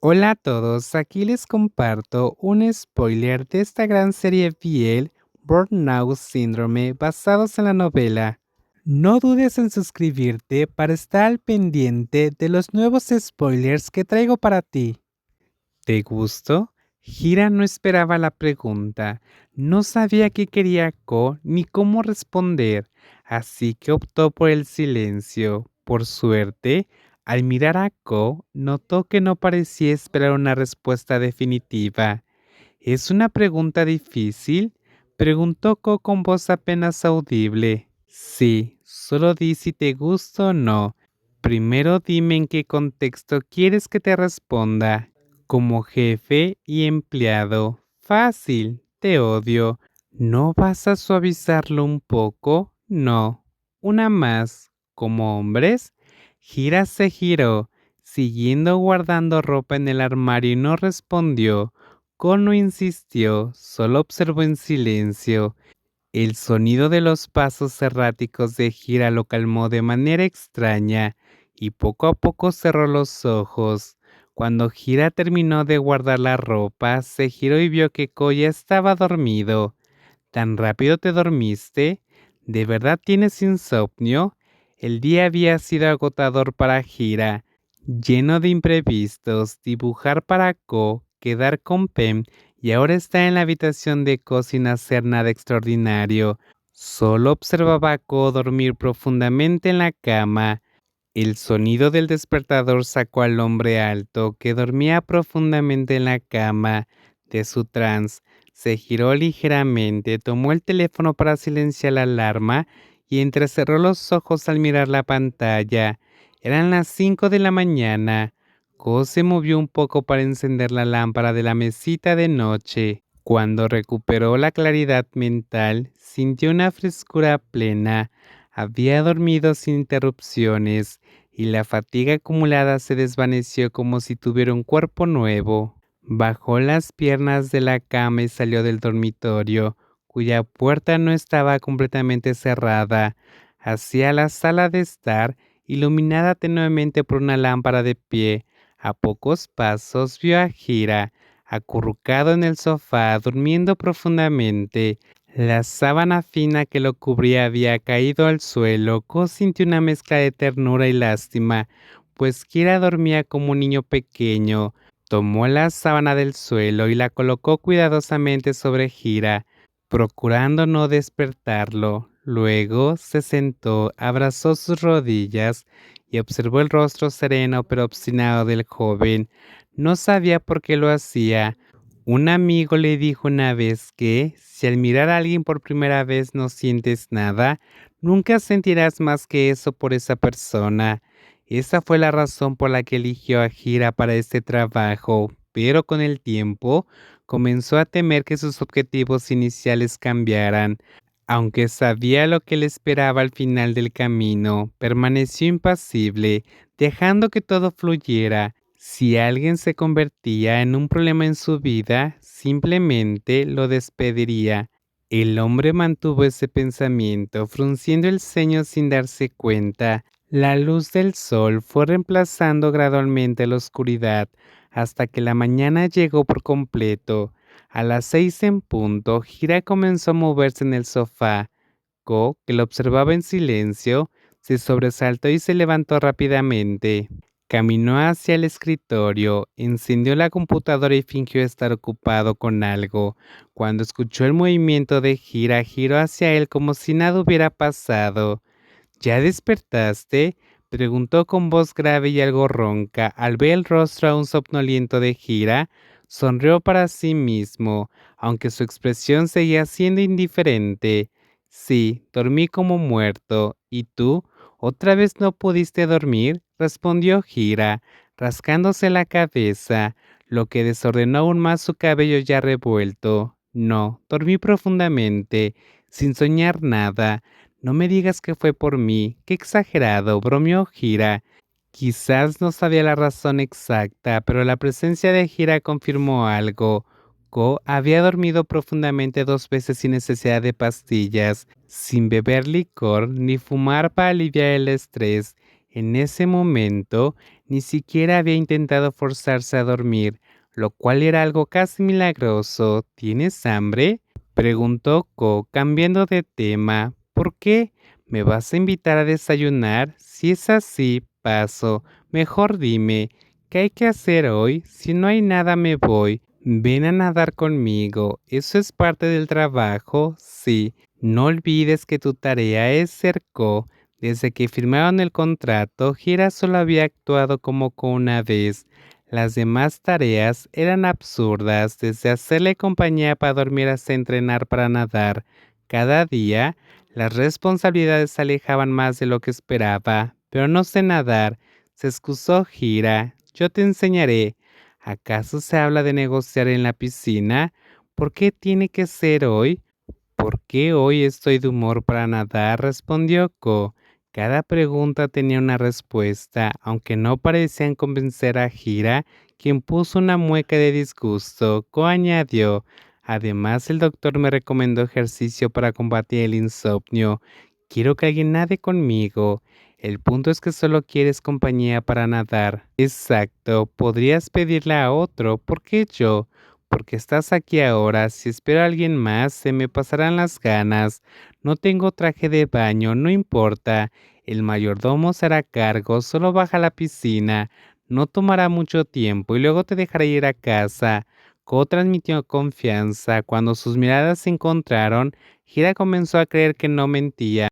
Hola a todos, aquí les comparto un spoiler de esta gran serie BL, Burnout Syndrome, basados en la novela. No dudes en suscribirte para estar al pendiente de los nuevos spoilers que traigo para ti. ¿Te gustó? Hira no esperaba la pregunta, no sabía qué quería Ko ni cómo responder, así que optó por el silencio. Por suerte, al mirar a Ko, notó que no parecía esperar una respuesta definitiva. ¿Es una pregunta difícil?, preguntó Ko con voz apenas audible. Sí, solo di si te gusta o no. Primero dime en qué contexto quieres que te responda. Como jefe y empleado. Fácil, te odio. ¿No vas a suavizarlo un poco? No. Una más. ¿Como hombres? Gira se giró, siguiendo guardando ropa en el armario y no respondió. Kono insistió, solo observó en silencio. El sonido de los pasos erráticos de Gira lo calmó de manera extraña y poco a poco cerró los ojos. Cuando Gira terminó de guardar la ropa, se giró y vio que Koya estaba dormido. ¿Tan rápido te dormiste? ¿De verdad tienes insomnio? El día había sido agotador para Gira, lleno de imprevistos, dibujar para Ko, quedar con Pem y ahora está en la habitación de Ko sin hacer nada extraordinario. Solo observaba a Ko dormir profundamente en la cama. El sonido del despertador sacó al hombre alto, que dormía profundamente en la cama, de su trance. Se giró ligeramente, tomó el teléfono para silenciar la alarma y entrecerró los ojos al mirar la pantalla. Eran las 5 de la mañana. Ko se movió un poco para encender la lámpara de la mesita de noche. Cuando recuperó la claridad mental, sintió una frescura plena. Había dormido sin interrupciones y la fatiga acumulada se desvaneció como si tuviera un cuerpo nuevo. Bajó las piernas de la cama y salió del dormitorio, cuya puerta no estaba completamente cerrada, hacia la sala de estar, iluminada tenuemente por una lámpara de pie. A pocos pasos vio a Gira, acurrucado en el sofá, durmiendo profundamente. La sábana fina que lo cubría había caído al suelo. Ko sintió una mezcla de ternura y lástima, pues Kira dormía como un niño pequeño. Tomó la sábana del suelo y la colocó cuidadosamente sobre Gira, procurando no despertarlo. Luego se sentó, abrazó sus rodillas y observó el rostro sereno pero obstinado del joven. No sabía por qué lo hacía. Un amigo le dijo una vez que, si al mirar a alguien por primera vez no sientes nada, nunca sentirás más que eso por esa persona. Esa fue la razón por la que eligió a Gira para este trabajo, pero con el tiempo comenzó a temer que sus objetivos iniciales cambiaran. Aunque sabía lo que le esperaba al final del camino, permaneció impasible, dejando que todo fluyera. Si alguien se convertía en un problema en su vida, simplemente lo despediría. El hombre mantuvo ese pensamiento, frunciendo el ceño sin darse cuenta. La luz del sol fue reemplazando gradualmente la oscuridad, hasta que la mañana llegó por completo. A las 6 en punto, Gira comenzó a moverse en el sofá. Ko, que lo observaba en silencio, se sobresaltó y se levantó rápidamente. Caminó hacia el escritorio, encendió la computadora y fingió estar ocupado con algo. Cuando escuchó el movimiento de Gira, giró hacia él como si nada hubiera pasado. ¿Ya despertaste?, preguntó con voz grave y algo ronca. Al ver el rostro aún somnoliento de Gira, sonrió para sí mismo, aunque su expresión seguía siendo indiferente. Sí, dormí como muerto. ¿Y tú? ¿Otra vez no pudiste dormir?, respondió Gira, rascándose la cabeza, lo que desordenó aún más su cabello ya revuelto. No, dormí profundamente, sin soñar nada. No me digas que fue por mí, qué exagerado, bromeó Gira. Quizás no sabía la razón exacta, pero la presencia de Gira confirmó algo. Ko había dormido profundamente 2 veces sin necesidad de pastillas, sin beber licor ni fumar para aliviar el estrés. En ese momento, Ni siquiera había intentado forzarse a dormir, lo cual era algo casi milagroso. ¿Tienes hambre?, preguntó Ko, cambiando de tema. ¿Por qué? ¿Me vas a invitar a desayunar? Si es así, paso. Mejor dime, ¿qué hay que hacer hoy? Si no hay nada, me voy. Ven a nadar conmigo. ¿Eso es parte del trabajo? Sí. No olvides que tu tarea es ser Ko. Desde que firmaron el contrato, Hira solo había actuado como Ko una vez. Las demás tareas eran absurdas, desde hacerle compañía para dormir hasta entrenar para nadar. Cada día, las responsabilidades se alejaban más de lo que esperaba. Pero no sé nadar, se excusó Hira. Yo te enseñaré. ¿Acaso se habla de negociar en la piscina? ¿Por qué tiene que ser hoy? ¿Por qué hoy estoy de humor para nadar?, respondió Ko. Cada pregunta tenía una respuesta, aunque no parecían convencer a Hira, quien puso una mueca de disgusto. Ko añadió: además, el doctor me recomendó ejercicio para combatir el insomnio. Quiero que alguien nade conmigo. El punto es que solo quieres compañía para nadar. Exacto, podrías pedirle a otro. ¿Por qué yo? Porque estás aquí ahora. Si espero a alguien más, se me pasarán las ganas. No tengo traje de baño, no importa. El mayordomo se hará cargo, solo baja a la piscina. No tomará mucho tiempo y luego te dejaré ir a casa. Ko transmitió confianza. Cuando sus miradas se encontraron, Hira comenzó a creer que no mentía.